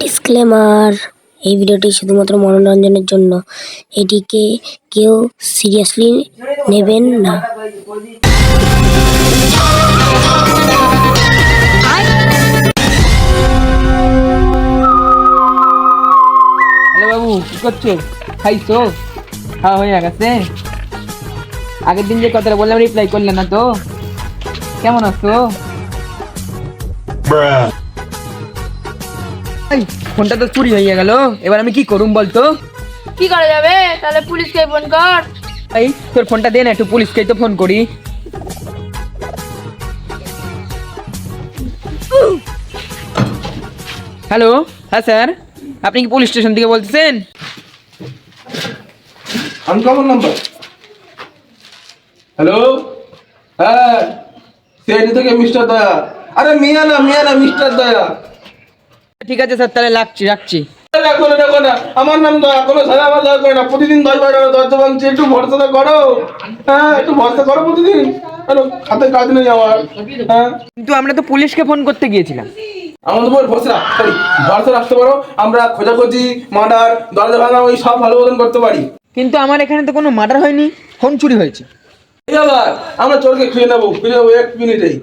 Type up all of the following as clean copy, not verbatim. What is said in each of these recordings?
Disclaimer, এই ভিডিওটি শুধুমাত্র মনোরঞ্জনের জন্য। এটিকে কেউ সিরিয়াসলি নেবেন না। হ্যালো বাবু, কি করছো? খাইছো? খাওয়া হয়ে গেছে? আগের দিন যে কথাটা বললাম রিপ্লাই করলে না তো? কেমন আছো? ফোনটা তো চুরি হয়ে গেল, এবার আমি কি করুম বলতো? কি করা যাবে? তাহলে পুলিশকে ফোন কর। এই তোর ফোনটা দে না, একটু পুলিশকে তো ফোন করি। হ্যালো, হ্যাঁ স্যার, আপনি কি পুলিশ স্টেশন থেকে বলতেছেন? Uncommon number. হ্যালো, হ্যাঁ সিআইডি থেকে মিস্টার দয়া। আরে মিয়া না মিস্টার দয়া। ঠিক আছে স্যার, তাহলে রাখছি। দেখো না আমার নাম দয়া, কোনো সারা আমার দয়া করে না। প্রতিদিন 10 বার দরজা ভাঙছি, একটু ভরসা তো করো। হ্যাঁ একটু ভরসা করো প্রতিদিন। হ্যালো, হাতে কাজ নেই আমার। হ্যাঁ কিন্তু আমরা তো পুলিশকে ফোন করতে গিয়েছিলাম। আমাদের উপর ভরসা রাখতে পারো। আমরা খোঁজাখুঁজি, মার্ডার, দরজা ভাঙা ওই সব ভালো মতন করতে পারি। কিন্তু আমার এখানে তো কোনো মার্ডার হয়নি, ফোন চুরি হয়েছে। এই আবার আমরা চোরকে খুঁজে নেবো 1 মিনিটেই।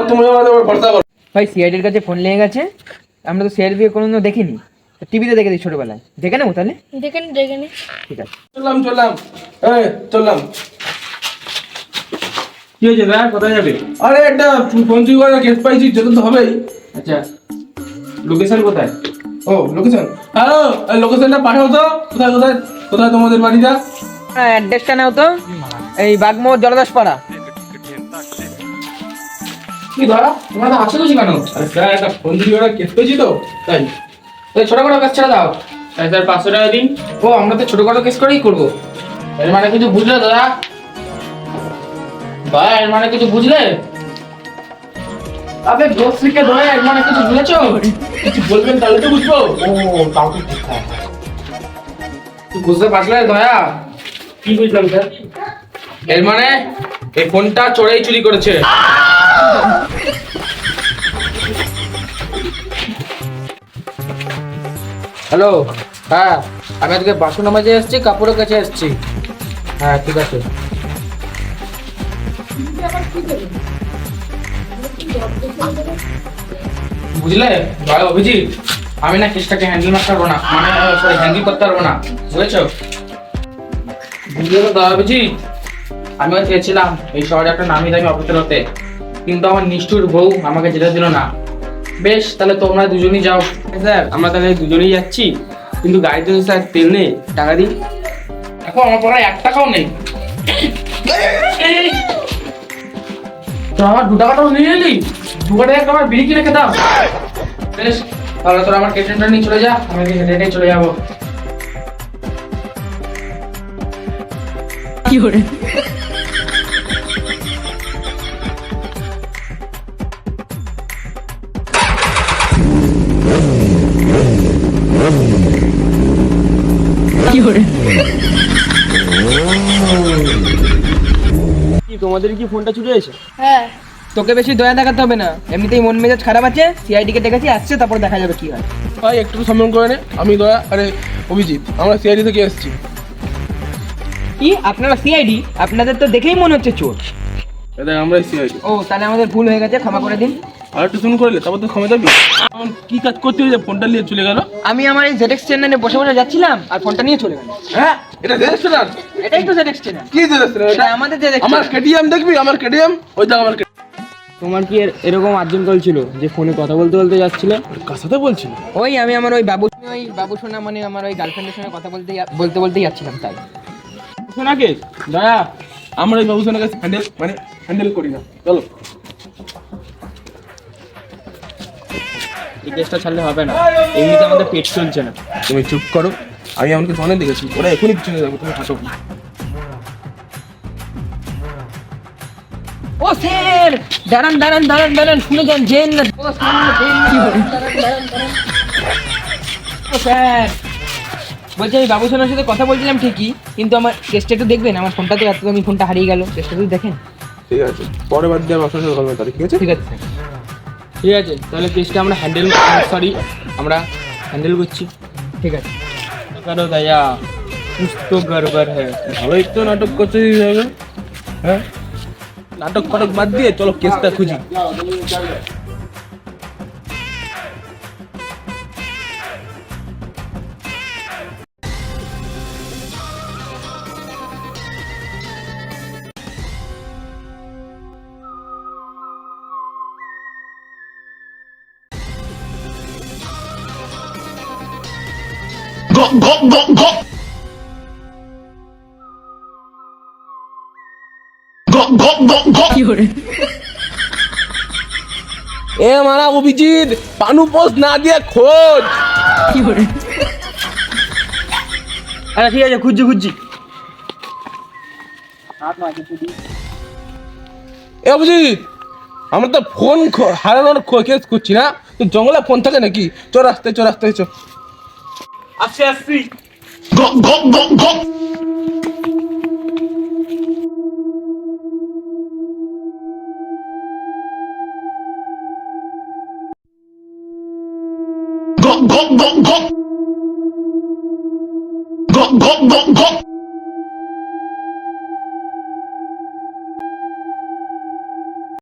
তুমি আমাদের উপর ভরসা করো। ভাই সিআইডির কাছে ফোন লেগে গেছে, আমরা তো সিআইডি দিয়ে কোনোদিনও দেখিনি, টিভিতে দেখেছি ছোটবেলায়। দেখে নেবো তাহলে? দেখে নি। ঠিক আছে, চললাম। কি হয়েছে দা? কোথায় যাবে? আরে একটা ফোন চুরি করার কেস পাইছি, যেতে তো হবেই। আচ্ছা, লোকেশন কোথায়? ও লোকেশন, হ্যালো লোকেশনটা পাঠাও তো। কোথায় তোমাদের বাড়িটা? হ্যাঁ অ্যাড্রেসটা নাও তো। এই বাগমোহর জলদাস পাড়া। কি ধরা? তোমরা তো হাসতে কেন? আরে স্যার একটা ফোন চুরি করার কেস পেয়েছি তো, তাই। এই ছোটখাটো কাজ ছেড়ে দাও। তাই স্যার 500 টাকা দিন। ও আমরা তো ছোটখাটো কেস করেই করবো। এর মানে কিছু বুঝলে দাদা? দয়া, এর মানে কিছু বুঝলে? আবে দোষীকে দয়া, এর মানে কিছু বুঝেছো? কিছু বলবেন তাহলে তো বুঝবো। ও তাও তো ঠিক। তুই বুঝতে পারলে দয়া? কি বুঝলাম স্যার? এর মানে এই ফোনটা চোরেই চুরি করেছে। হ্যালো, হ্যাঁ আমি আজকে বাসন নামাজে এসেছি, কাপড়ের কাছে এসেছি। হ্যাঁ ঠিক আছে। বুঝলে দয়া অভিজিৎ, আমি না কেসটাকে হ্যান্ডেল করতে পারবো না, মানে হ্যান্ডেল করতে পারবো না, বুঝেছো? বুঝলে তো দয়া অভিজিৎ, আমিও চেয়েছিলাম এই শহরে একটা নামি দামি অফিসার হতে, কিন্তু আমার নিষ্ঠুর বউ আমাকে যেতে দিল না। বেশ, তাহলে তোমরা দুজনেই যাও। স্যার আমরা তাহলে দুজনেই যাচ্ছি, কিন্তু গাড়িতে তো স্যার তেল নেই, টাকা দিই। এখন আমার পড়ায় 1 টাকাও নেই। তো আমার 2 টাকাটাও নিয়ে এলি? 2 টাকা আমার বিড়ি কিনে খেতাম। বেশ, তাহলে তোরা আমার কেটেনটা নিয়ে চলে যা, আমি হেঁটে হেঁটে চলে যাবো। কি তোমাদের কি ফোনটা চুরি হয়েছে? হ্যাঁ, তোকে বেশি দয়া দেখাতে হবে না, এমনিতেই মন মেজাজ খারাপ আছে। সিআইডি কে ডেকেছি, আসছে, তারপর দেখা যাবে কি হয়। ভাই একটু সম্মান করে নে। আমি দয়া, আরে অভিজিৎ, আমরা সিআইডি থেকে এসেছি। কি আপনারা সিআইডি? আপনাদের তো দেখেই মনে হচ্ছে চোর। এটা আমরা সিআইডি। ও তাহলে আমাদের ভুল হয়ে গেছে, ক্ষমা করে দিন। আর একটু শুন করলে তারপর তো ক্ষমা যাবি। এখন কি কাজ করতে হয়েছে, ফোনটা নিয়ে চলে গেল? আমি আমার এই জেডএক্স চ্যানেলে বসে বসে যাচ্ছিলাম, আর ফোনটা নিয়ে চলে গেল। হ্যাঁ এটা রেজিস্ট্রেশন। এটাই তো জেডএক্স চ্যানেল। কি রেজিস্ট্রেশন? এটা আমাদের জেডএক্স। আমার কেটিএম দেখবি, আমার কেটিএম ওই দেখ আমার তোমার কি এরকম আর্জেন্ট কল ছিল যে ফোনে কথা বলতে বলতে যাচ্ছিলে? কার সাথে বলছিল? ওই আমি আমার ওই বাবু সোনা, মানে আমার ওই গার্লফ্রেন্ডের সঙ্গে কথা বলতে যাচ্ছিলাম, তাই। শোনাকে দয়া, আমরা এই বাবুসোনাকে হ্যান্ডেল করি না। চলো। এই কেসটা ছাড়লে হবে না, এমনিতে আমাদের পেট চলছে না। তুমি চুপ করো, আমি এমনকি ফোনে দেখেছি, ওরা এখনই পিছনে যাবো, তুমি হাঁটো। ও স্যার, দাঁড়ান, শুনে যান, জেন না। ও স্যার, বলছি আমি বাবু সোনার সাথে কথা বলছিলাম ঠিকই, কিন্তু আমার কেসটা একটু দেখবেন। আমার ফোনটা তো এত দামি ফোনটা হারিয়ে গেল, কেসটা একটু দেখেন। ঠিক আছে, পরে বাদ দিয়ে আমি আপনার সাথে কথা বলবো, ঠিক আছে? ঠিক আছে স্যার। ঠিক আছে, তাহলে কেসটা আমরা আমরা হ্যান্ডেল করছি। ঠিক আছে। করো দয়া, कुछ तो गड़बड़ है। ভালোই তো নাটক করতে দিতে হবে। হ্যাঁ, নাটক ফাটক বাদ দিয়ে চলো কেসটা খুঁজি। এ মারা অভিজিৎ, পানু পোস্ট না দিয়ে খোঁজ। আচ্ছা ঠিক আছে, খুঁজছি। এ অভিজিৎ, আমরা তো ফোন হারানোর কেস করছি না, তো জঙ্গলে ফোন থাকে নাকি? চল রাস্তায় চ। আসছি। Go, go, go, go.